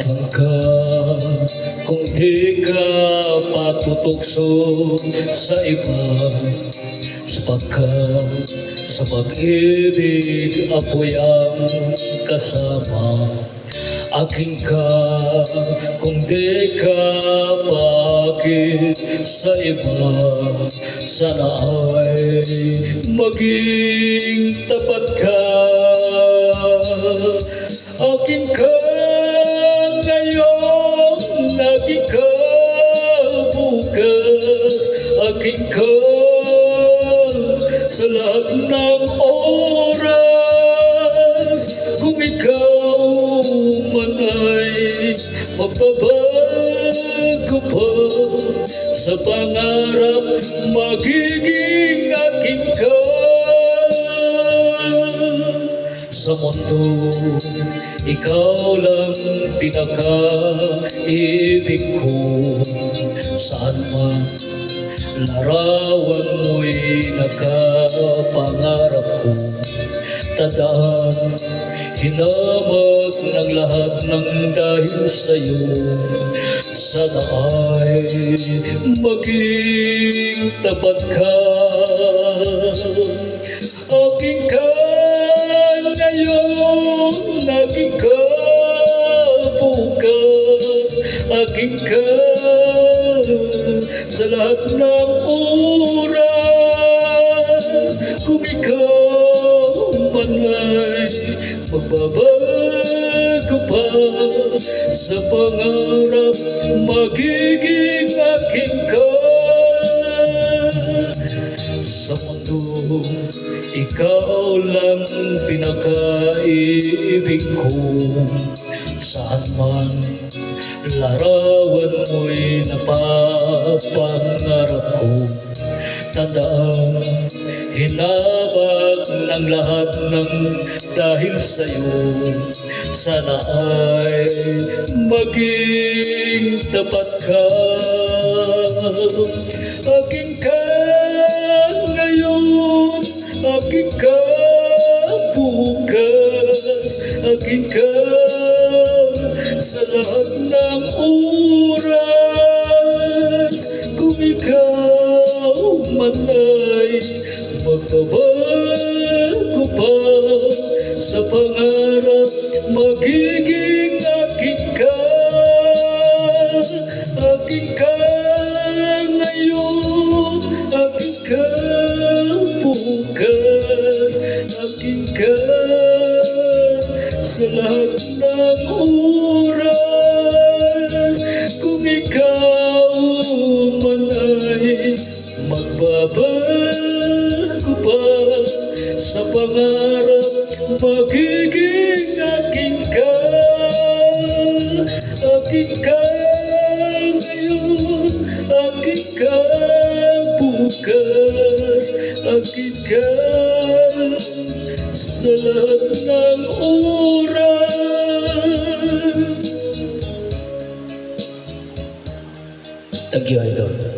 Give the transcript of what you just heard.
Akin ka kung di ka patutokso sa iba, sapagkat sa pag-ibig ako'y ang kasama. Akin ka kung di ka paakit sa iba, sana ay maging tapat ka. Akin ka ngayon, akin ka bukas, akin ka sa lahat ng oras. Kung ikaw man ay magbabago pa sa pangarap, magiging akin ka. Sa mundo, ikaw lang pinaka-ibig ko. Saan man larawan mo'y nakapangarap ko. Tandaan, hinamag ng lahat ng dahil sa'yo. Sana ay maging tapat ka. Akin ka ngayon, akin ka bukas, akin ka sa lahat ng oras. Kung ikaw man ay magbabago pa sa pangarap, magiging akin ka. Sa mundo, ikaw lang pinaka-ibig ko. Saan man larawan mo'y napapangarap ko. Tandaan, hinabag ng lahat ng dahil sa'yo. Sana ay maging tapat ka. Akin ka ngayon, akin ka bukas, akin ka sa lahat ng oras. Kung ikaw man ay magbabago pa sa pangarap, magiging akin ka. Akin ka ngayon, akin ka bukas, akin ka sa lahat ng oras. Kung ikaw man ay magbabago pa sa pangarap, magiging akin ka. Akin ka ngayon, akin ka bukas, akin ka sa lahat ng oras. Thank you, Idol.